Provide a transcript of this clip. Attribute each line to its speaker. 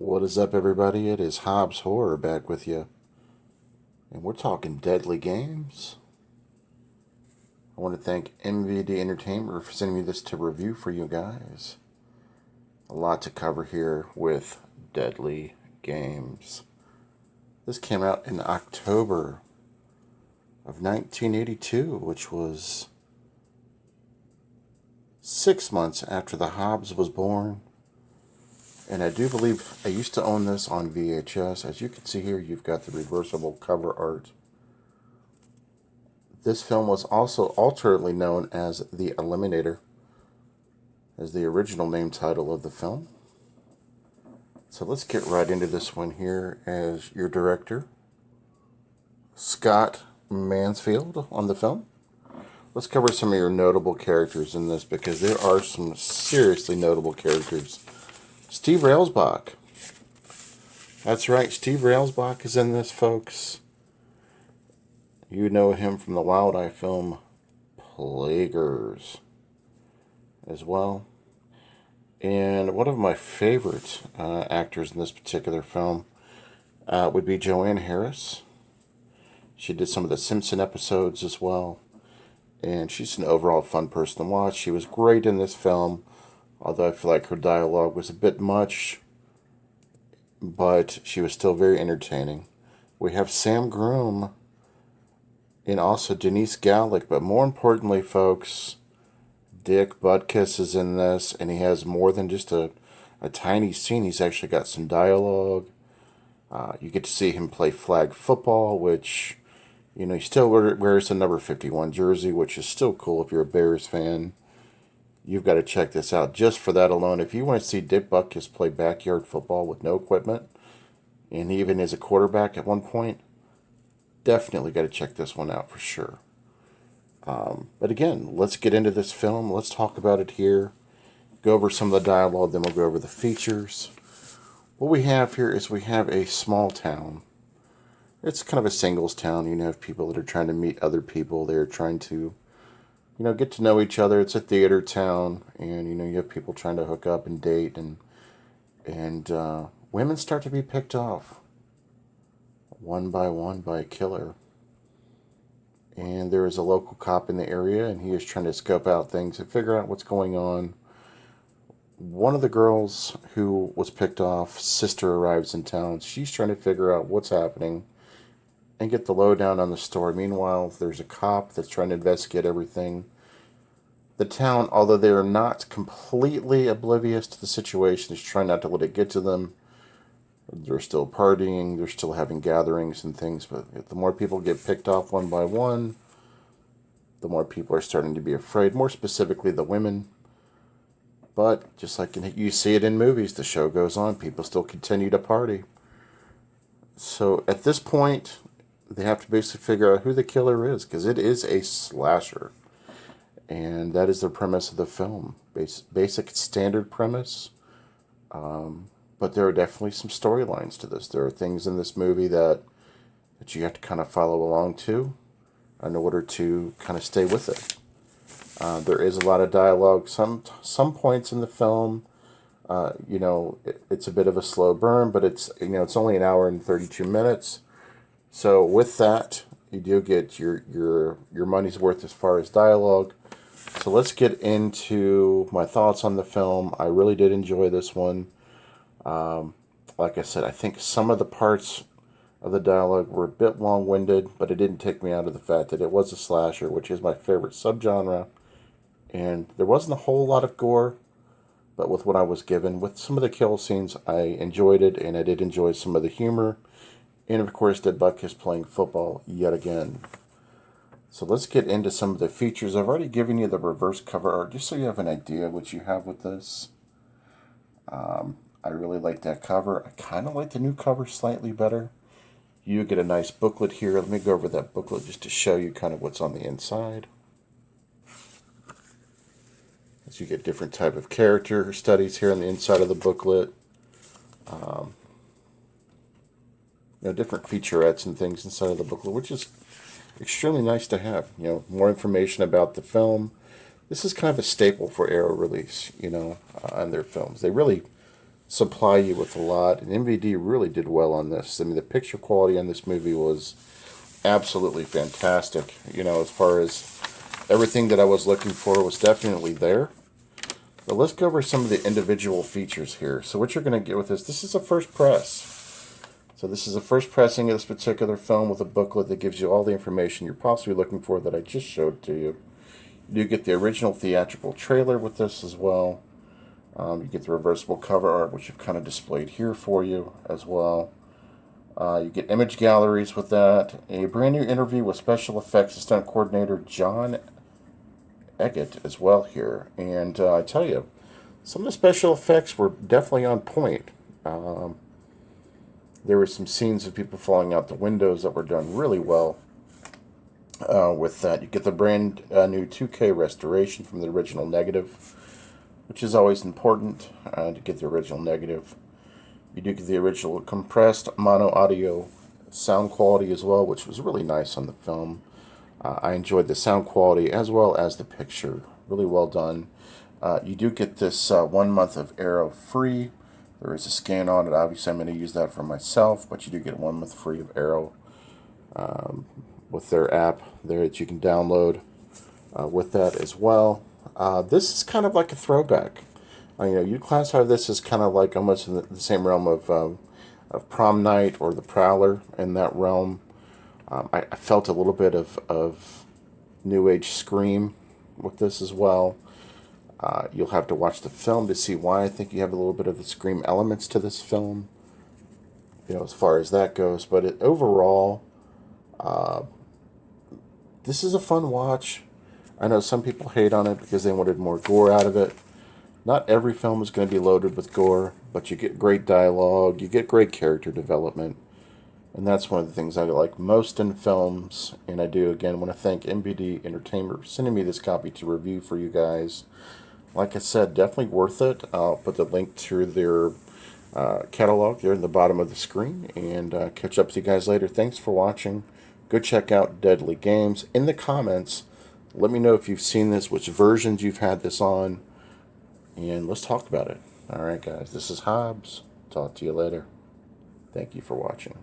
Speaker 1: What is up, everybody? It is Hobbs Horror back with you, and we're talking deadly games. I want to thank MVD Entertainment for sending me this to review for you guys. A lot to cover here with deadly games. This came out in October of 1982, which was 6 months after the Hobbs was born. And I do believe I used to own this on VHS. As you can see here, you've got the reversible cover art. This film was also alternately known as The Eliminator, as the original name title of the film. So let's get right into this one here. As your director, Scott Mansfield, on the film. Let's cover some of your notable characters in this, because there are some seriously notable characters. Steve Railsbach. That's right, Steve Railsbach is in this, folks. You know him from the Wild Eye film Plaguers as well. And one of my favorite actors in this particular film would be Joanne Harris. She did some of the Simpson episodes as well. And she's an overall fun person to watch. She was great in this film, although I feel like her dialogue was a bit much, but she was still very entertaining. We have Sam Groom and also Denise Gallick, but more importantly, folks, Dick Butkus is in this, and he has more than just a tiny scene. He's actually got some dialogue. You get to see him play flag football, which, you know, he still wears the number 51 jersey, which is still cool if you're a Bears fan. You've got to check this out just for that alone. If you want to see Dick Butkus play backyard football with no equipment, and even as a quarterback at one point, definitely got to check this one out for sure. But again, let's get into this film. Let's talk about it here. Go over some of the dialogue, then we'll go over the features. What we have here is we have a small town. It's kind of a singles town. You have people that are trying to meet other people. They're trying to get to know each other. It's a theater town, and, you have people trying to hook up and date, and women start to be picked off one by a killer. And there is a local cop in the area, and he is trying to scope out things and figure out what's going on. One of the girls who was picked off, sister arrives in town. She's trying to figure out what's happening and get the lowdown on the story. Meanwhile, there's a cop that's trying to investigate everything. The town, although they are not completely oblivious to the situation, is trying not to let it get to them. They're still partying, they're still having gatherings and things, but the more people get picked off one by one, the more people are starting to be afraid, more specifically the women. But just like you see it in movies, the show goes on, people still continue to party. So at this point, they have to basically figure out who the killer is, because it is a slasher. And that is the premise of the film. Basic standard premise. But there are definitely some storylines to this. There are things in this movie that you have to kind of follow along to in order to kind of stay with it. There is a lot of dialogue. Some points in the film, it's a bit of a slow burn, but it's only an hour and 32 minutes. So with that, you do get your money's worth as far as dialogue. So let's get into my thoughts on the film. I really did enjoy this one. Like I said, I think some of the parts of the dialogue were a bit long-winded, but it didn't take me out of the fact that it was a slasher, which is my favorite subgenre. And there wasn't a whole lot of gore, but with what I was given, with some of the kill scenes, I enjoyed it, and I did enjoy some of the humor. And of course, Dick Butkus playing football yet again. So let's get into some of the features. I've already given you the reverse cover art, just so you have an idea what you have with this. I really like that cover. I kind of like the new cover slightly better. You get a nice booklet here. Let me go over that booklet just to show you kind of what's on the inside. As you get different type of character studies here on the inside of the booklet. Different featurettes and things inside of the booklet, which is extremely nice to have. More information about the film. This is kind of a staple for Arrow release, on their films. They really supply you with a lot. And MVD really did well on this. I mean, the picture quality on this movie was absolutely fantastic. You know, as far as everything that I was looking for was definitely there. But let's go over some of the individual features here. So what you're going to get with this is a first press. So this is a first pressing of this particular film with a booklet that gives you all the information you're possibly looking for that I just showed to you. You get the original theatrical trailer with this as well. You get the reversible cover art, which I've kind of displayed here for you as well. You get image galleries with that. A brand new interview with special effects stunt coordinator John Eggett as well here. And I tell you, some of the special effects were definitely on point. There were some scenes of people falling out the windows that were done really well with that. You get the brand new 2K restoration from the original negative, which is always important to get the original negative. You do get the original compressed mono audio sound quality as well, which was really nice on the film. I enjoyed the sound quality as well as the picture. Really well done. You do get this 1 month of Arrow free. There is a scan on it. Obviously, I'm going to use that for myself, but you do get 1 month free of Arrow with their app there that you can download with that as well. This is kind of like a throwback. You classify this as kind of like almost in the same realm of Prom Night or The Prowler in that realm. I felt a little bit of New Age Scream with this as well. You'll have to watch the film to see why I think you have a little bit of the Scream elements to this film, as far as that goes. But overall, this is a fun watch. I know some people hate on it because they wanted more gore out of it. Not every film is going to be loaded with gore, but you get great dialogue, you get great character development, and that's one of the things I like most in films. And I do, again, want to thank MVD Entertainment for sending me this copy to review for you guys. Like I said, definitely worth it. I'll put the link to their catalog there in the bottom of the screen, and catch up with you guys later. Thanks for watching. Go check out Deadly Games. In the comments, let me know if you've seen this, which versions you've had this on, and let's talk about it. All right, guys, this is Hobbs. Talk to you later. Thank you for watching.